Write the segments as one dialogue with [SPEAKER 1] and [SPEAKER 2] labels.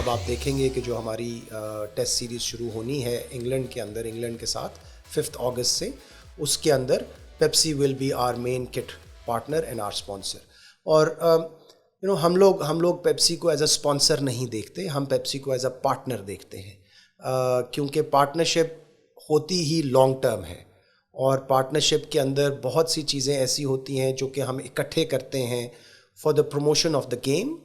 [SPEAKER 1] अब आप देखेंगे कि जो हमारी टेस्ट सीरीज़ शुरू होनी है इंग्लैंड के अंदर, इंग्लैंड के साथ 5 अगस्त से, उसके अंदर Pepsi will be our main kit partner and our sponsor. और हम लोग पेप्सी को एज अ स्पॉन्सर नहीं देखते, हम पेप्सी को एज अ पार्टनर देखते हैं, क्योंकि पार्टनरशिप होती ही लॉन्ग टर्म है, और पार्टनरशिप के अंदर बहुत सी चीज़ें ऐसी होती हैं जो कि हम इकट्ठे करते हैं for the promotion of the game,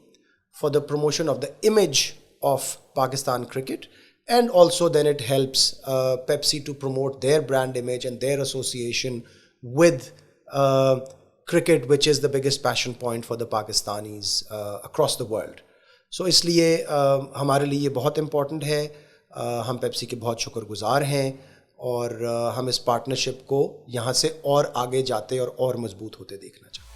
[SPEAKER 1] for the promotion of the image of Pakistan cricket, and also then it helps Pepsi to promote their brand image and their association with cricket, which is the biggest passion point for the Pakistanis across the world. So इसलिए हमारे लिए ये बहुत important है, हम Pepsi के बहुत शुक्रगुजार हैं, और हम इस पार्टनरशिप को यहाँ से और आगे जाते और मजबूत होते देखना चाहते हैं।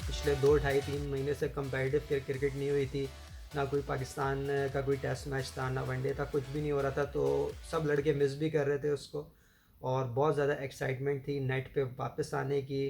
[SPEAKER 2] पिछले 2 ढाई 3 महीने से कंपेटिटिव क्रिकेट नहीं हुई थी, ना कोई पाकिस्तान का कोई टेस्ट मैच था, ना वनडे था, कुछ भी नहीं हो रहा था। तो सब लड़के मिस भी कर रहे थे उसको, और बहुत ज़्यादा एक्साइटमेंट थी नेट पे वापस आने की,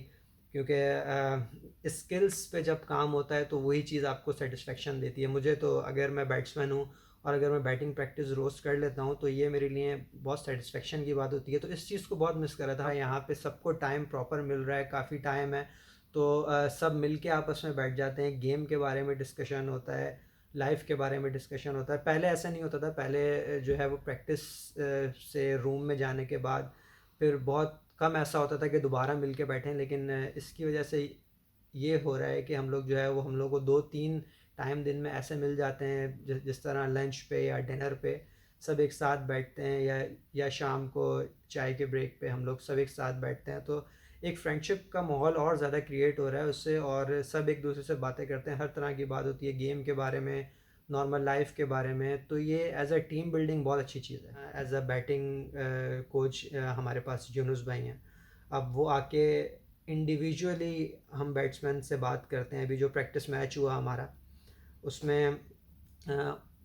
[SPEAKER 2] क्योंकि स्किल्स पे जब काम होता है तो वही चीज़ आपको सेटिस्फेक्शन देती है। मुझे तो, अगर मैं बैट्समैन हूँ और अगर मैं बैटिंग प्रैक्टिस रोज़ कर लेता हूँ, तो ये मेरे लिए बहुत सेटिस्फेक्शन की बात होती है। तो इस चीज़ को बहुत मिस कर रहा था। यहाँ पे सबको टाइम प्रॉपर मिल रहा है, काफ़ी टाइम है, तो सब मिल के आपस में बैठ जाते हैं, गेम के बारे में डिस्कशन होता है, लाइफ के बारे में डिस्कशन होता है। पहले ऐसा नहीं होता था, पहले जो है वो प्रैक्टिस से रूम में जाने के बाद फिर बहुत कम ऐसा होता था कि दोबारा मिल के बैठें। लेकिन इसकी वजह से ये हो रहा है कि हम लोग जो है वो, हम लोग को 2 3 टाइम दिन में ऐसे मिल जाते हैं, जिस तरह लंच पे या डिनर पे सब एक साथ बैठते हैं, या शाम को चाय के ब्रेक पे हम लोग सब एक साथ बैठते हैं। तो एक फ्रेंडशिप का माहौल और ज़्यादा क्रिएट हो रहा है उससे, और सब एक दूसरे से बातें करते हैं, हर तरह की बात होती है, गेम के बारे में, नॉर्मल लाइफ के बारे में। तो ये एज अ टीम बिल्डिंग बहुत अच्छी चीज़ है। एज अ बैटिंग कोच हमारे पास यूनुस भाई हैं, अब वो आके इंडिविजुअली हम बैट्समैन से बात करते हैं। अभी जो प्रैक्टिस मैच हुआ हमारा, उसमें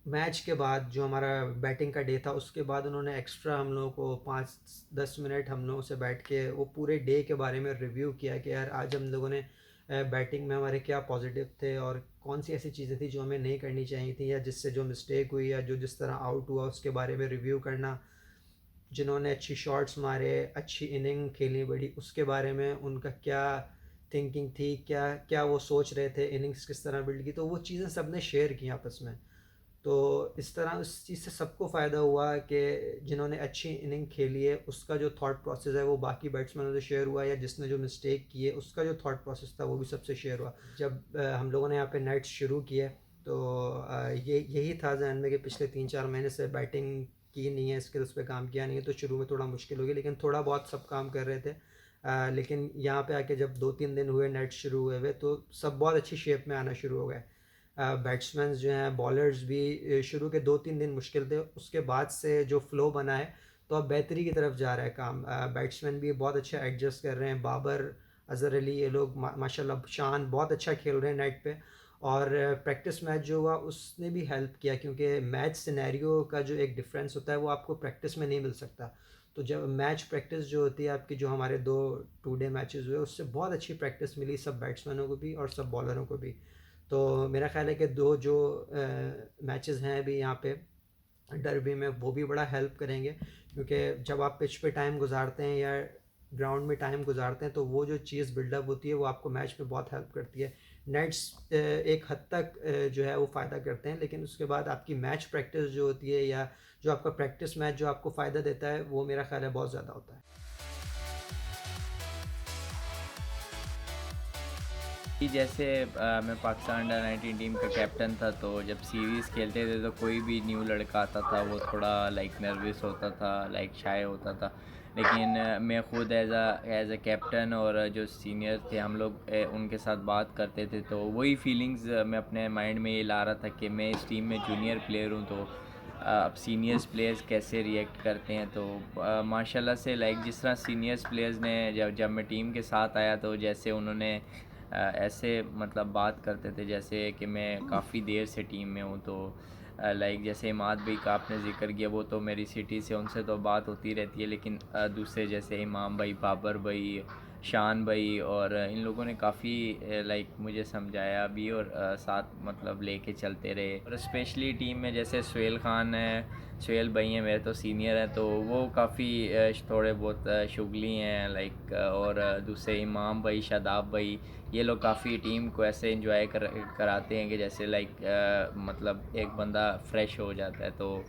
[SPEAKER 2] मैच के बाद जो हमारा बैटिंग का डे था, उसके बाद उन्होंने एक्स्ट्रा हम लोगों को 5 10 मिनट हम लोगों से बैठ के वो पूरे डे के बारे में रिव्यू किया कि यार आज हम लोगों ने बैटिंग में हमारे क्या पॉजिटिव थे, और कौन सी ऐसी चीज़ें थी जो हमें नहीं करनी चाहिए थी, या जिससे जो मिस्टेक हुई या जो जिस तरह आउट हुआ उसके बारे में रिव्यू करना। जिन्होंने अच्छी शॉट्स मारे, अच्छी इनिंग खेली बड़ी, उसके बारे में उनका क्या थिंकिंग थी, क्या क्या वो सोच रहे थे, इनिंग्स किस तरह बिल्ड की, तो वो चीज़ें सब ने शेयर की आपस में। तो इस तरह उस चीज़ से सबको फ़ायदा हुआ कि जिन्होंने अच्छी इनिंग खेली है उसका जो थॉट प्रोसेस है वो बाकी बैट्समैनों से शेयर हुआ, या जिसने जो मिस्टेक की है उसका जो थॉट प्रोसेस था वो भी सबसे शेयर हुआ। जब हम लोगों ने यहाँ पे नेट्स शुरू किए, तो ये यही था जहन में कि पिछले 3 4 महीने से बैटिंग की नहीं है, स्किल्स पे काम किया नहीं है, तो शुरू में थोड़ा मुश्किल होगी, लेकिन थोड़ा बहुत सब काम कर रहे थे। लेकिन यहाँ पे आके जब 2 3 दिन हुए नेट शुरू हुए हुए, तो सब बहुत अच्छी शेप में आना शुरू हो गए। बैट्समैन जो हैं, बॉलर्स भी शुरू के 2 3 दिन मुश्किल थे, उसके बाद से जो फ्लो बना है तो अब बेहतरी की तरफ जा रहा है काम। बैट्समैन भी बहुत अच्छा एडजस्ट कर रहे हैं, बाबर, अज़हर अली, ये लोग माशाल्लाह, शान बहुत अच्छा खेल रहे हैं नेट पे। और प्रैक्टिस मैच जो हुआ उसने भी हेल्प किया, क्योंकि मैच सिनेरियो का जो एक डिफरेंस होता है वो आपको प्रैक्टिस में नहीं मिल सकता। तो जब मैच प्रैक्टिस जो होती है आपकी, जो हमारे 2 2 डे मैचेस हुए, उससे बहुत अच्छी प्रैक्टिस मिली सब बैट्समैनों को भी और सब बॉलरों को भी। तो मेरा ख़्याल है कि दो जो मैचेस हैं अभी यहाँ पे डर्बी में, वो भी बड़ा हेल्प करेंगे, क्योंकि जब आप पिच पे टाइम गुजारते हैं या ग्राउंड में टाइम गुजारते हैं, तो वो जो चीज़ बिल्डअप होती है वो आपको मैच में बहुत हेल्प करती है। नेट्स एक हद तक जो है वो फ़ायदा करते हैं, लेकिन उसके बाद आपकी मैच प्रैक्टिस जो होती है, या जो आपका प्रैक्टिस मैच जो आपको फ़ायदा देता है, वो मेरा ख़्याल है बहुत ज़्यादा होता है।
[SPEAKER 3] कि जैसे मैं पाकिस्तान अंडर 19 टीम का कैप्टन था, तो जब सीरीज़ खेलते थे तो कोई भी न्यू लड़का आता था वो थोड़ा लाइक नर्वस होता था, लाइक शाय होता था। लेकिन मैं ख़ुद एज अ कैप्टन और जो सीनियर थे हम लोग उनके साथ बात करते थे, तो वही फीलिंग्स मैं अपने माइंड में ये ला रहा था कि मैं इस टीम में जूनियर प्लेयर हूँ, तो अब सीनियर्स प्लेयर्स कैसे रिएक्ट करते हैं। तो माशाल्लाह से लाइक जिस तरह सीनियर्स प्लेयर्स ने जब जब मैं टीम के साथ आया, तो जैसे उन्होंने ऐसे मतलब बात करते थे जैसे कि मैं काफ़ी देर से टीम में हूँ। तो लाइक जैसे इमाद भाई का आपने ज़िक्र किया, वो तो मेरी सिटी से, उनसे तो बात होती रहती है। लेकिन दूसरे जैसे इमाम भाई, बाबर भाई, शान भाई, और इन लोगों ने काफ़ी लाइक मुझे समझाया भी और साथ मतलब लेके चलते रहे। और स्पेशली टीम में जैसे सुहेल खान है, सुहेल भाई हैं मेरे तो सीनियर हैं, तो वो काफ़ी थोड़े बहुत शुगली हैं लाइक, और दूसरे इमाम भाई, शादाब भाई, ये लोग काफ़ी टीम को ऐसे इंजॉय कराते हैं कि जैसे लाइक मतलब एक बंदा फ्रेश हो जाता है। तो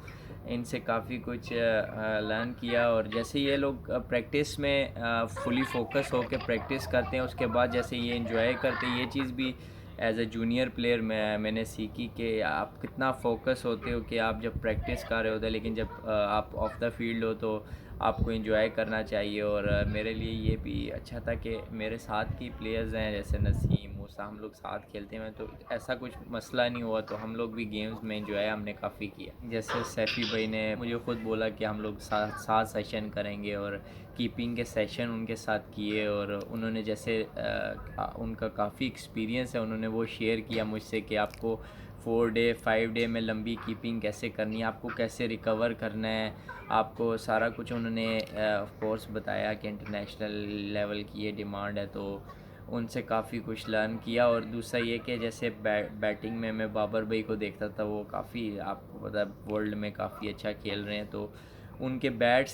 [SPEAKER 3] इनसे काफ़ी कुछ लर्न किया। और जैसे ये लोग प्रैक्टिस में फुली फोकस होकर प्रैक्टिस करते हैं, उसके बाद जैसे ये इंजॉय करते हैं, ये चीज़ भी एज ए जूनियर प्लेयर मैंने सीखी कि आप कितना फोकस होते हो कि आप जब प्रैक्टिस कर रहे होते हैं, लेकिन जब आप ऑफ द फील्ड हो तो आपको एंजॉय करना चाहिए। और मेरे लिए ये भी अच्छा था कि मेरे साथ की प्लेयर्स हैं जैसे नसीम, मूसा, हम लोग साथ खेलते हैं, तो ऐसा कुछ मसला नहीं हुआ, तो हम लोग भी गेम्स में एंजॉय हमने काफ़ी किया। जैसे सैफ़ी भाई ने मुझे ख़ुद बोला कि हम लोग साथ सेशन करेंगे, और कीपिंग के सेशन उनके साथ किए, और उन्होंने जैसे उनका काफ़ी एक्सपीरियंस है, उन्होंने वो शेयर किया मुझसे कि आपको 4 डे 5 डे में लंबी कीपिंग कैसे करनी है, आपको कैसे रिकवर करना है, आपको सारा कुछ उन्होंने ऑफ कोर्स बताया कि इंटरनेशनल लेवल की ये डिमांड है, तो उनसे काफ़ी कुछ लर्न किया। और दूसरा ये कि जैसे बैटिंग में मैं बाबर भाई को देखता था, वो काफ़ी आपको पता है वर्ल्ड में काफ़ी अच्छा खेल रहे हैं, तो उनके बैट्स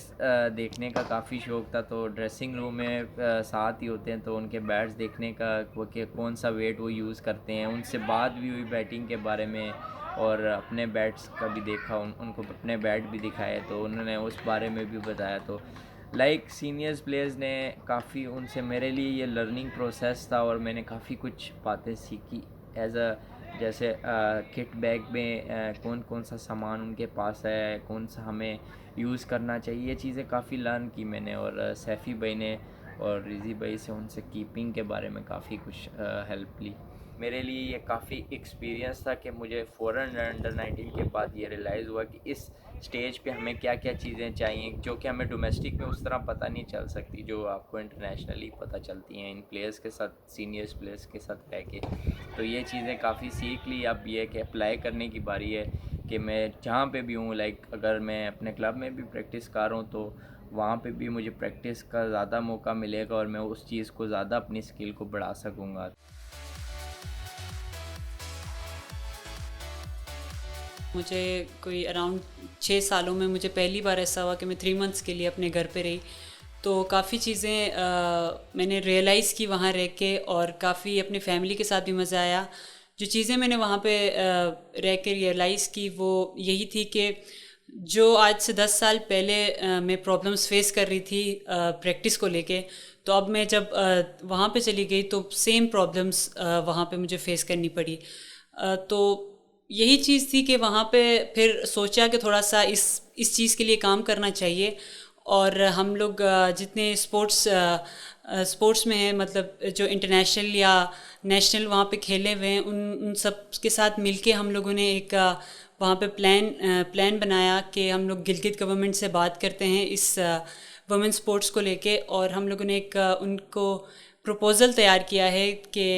[SPEAKER 3] देखने का काफ़ी शौक़ था। तो ड्रेसिंग रूम में साथ ही होते हैं, तो उनके बैट्स देखने का वो कि कौन सा वेट वो यूज़ करते हैं, उनसे बात भी हुई बैटिंग के बारे में, और अपने बैट्स का भी देखा, उनको अपने बैट भी दिखाए, तो उन्होंने उस बारे में भी बताया। तो लाइक सीनियर्स प्लेयर्स ने काफ़ी उनसे, मेरे लिए ये लर्निंग प्रोसेस था, और मैंने काफ़ी कुछ बातें सीखी एज अ जैसे किट बैग में कौन कौन सा सामान उनके पास है, कौन सा हमें यूज़ करना चाहिए, ये चीज़ें काफ़ी लर्न की मैंने। और सैफ़ी भाई ने और रिजी भाई से उनसे कीपिंग के बारे में काफ़ी कुछ हेल्प ली। मेरे लिए ये काफ़ी एक्सपीरियंस था कि मुझे फ़ौरन अंडर 19 के बाद ये रियलाइज़ हुआ कि इस स्टेज पे हमें क्या क्या चीज़ें चाहिए, जो कि हमें डोमेस्टिक में उस तरह पता नहीं चल सकती, जो आपको इंटरनेशनली पता चलती हैं इन प्लेयर्स के साथ, सीनियर्स प्लेयर्स के साथ रह के। तो ये चीज़ें काफ़ी सीख ली। अब ये कि अप्लाई करने की बारी है कि मैं जहाँ पे भी हूँ, लाइक अगर मैं अपने क्लब में भी प्रैक्टिस कर रहा हूँ, तो वहाँ पे भी मुझे प्रैक्टिस का ज़्यादा मौका मिलेगा, और मैं उस चीज़ को ज़्यादा अपनी स्किल को बढ़ा सकूँगा।
[SPEAKER 4] मुझे कोई अराउंड 6 सालों में मुझे पहली बार ऐसा हुआ कि मैं 3 मंथ्स के लिए अपने घर पे रही, तो काफ़ी चीज़ें मैंने रियलाइज़ की वहाँ रह के, और काफ़ी अपने फैमिली के साथ भी मज़ा आया। जो चीज़ें मैंने वहाँ पे रह के रियलाइज़ की वो यही थी कि जो आज से 10 साल पहले मैं प्रॉब्लम्स फेस कर रही थी प्रैक्टिस को लेके, तो अब मैं जब वहाँ पे चली गई तो सेम प्रॉब्लम्स वहाँ पे मुझे फेस करनी पड़ी। तो यही चीज़ थी कि वहाँ पे फिर सोचा कि थोड़ा सा इस चीज़ के लिए काम करना चाहिए, और हम लोग जितने स्पोर्ट्स में हैं, मतलब जो इंटरनेशनल या नेशनल वहाँ पे खेले हुए हैं, उन सब के साथ मिलके हम लोगों ने एक वहाँ पे प्लान बनाया कि हम लोग गिलगित गवर्नमेंट से बात करते हैं इस वुमेन स्पोर्ट्स को लेके, और हम लोगों ने एक उनको प्रपोज़ल तैयार किया है कि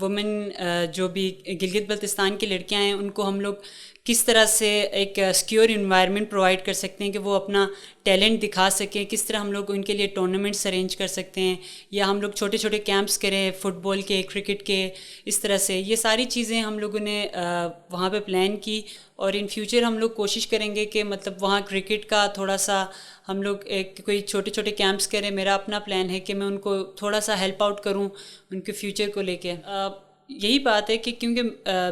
[SPEAKER 4] वुमेन जो भी गिलगित बल्तिस्तान की लड़कियां हैं, उनको हम लोग किस तरह से एक सिक्योर इन्वायरमेंट प्रोवाइड कर सकते हैं कि वो अपना टैलेंट दिखा सकें, किस तरह हम लोग उनके लिए टूर्नामेंट्स अरेंज कर सकते हैं, या हम लोग छोटे छोटे कैंप्स करें फुटबॉल के, क्रिकेट के, इस तरह से। ये सारी चीज़ें हम लोगों ने वहाँ पे प्लान की, और इन फ्यूचर हम लोग कोशिश करेंगे कि मतलब वहाँ क्रिकेट का थोड़ा सा हम लोग एक कोई छोटे छोटे कैंप्स करें। मेरा अपना प्लान है कि मैं उनको थोड़ा सा हेल्प आउट करूँ उनके फ्यूचर को लेके। यही बात है कि क्योंकि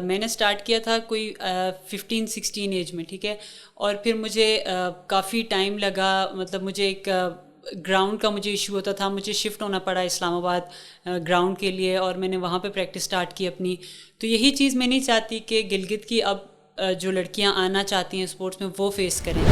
[SPEAKER 4] मैंने स्टार्ट किया था कोई 15-16 एज में, ठीक है, और फिर मुझे काफ़ी टाइम लगा, मतलब मुझे एक ग्राउंड का मुझे इशू होता था, मुझे शिफ्ट होना पड़ा इस्लामाबाद ग्राउंड के लिए, और मैंने वहाँ पे प्रैक्टिस स्टार्ट की अपनी। तो यही चीज़ मैं नहीं चाहती कि गिलगित की अब जो लड़कियाँ आना चाहती हैं स्पोर्ट्स में वो फेस करें।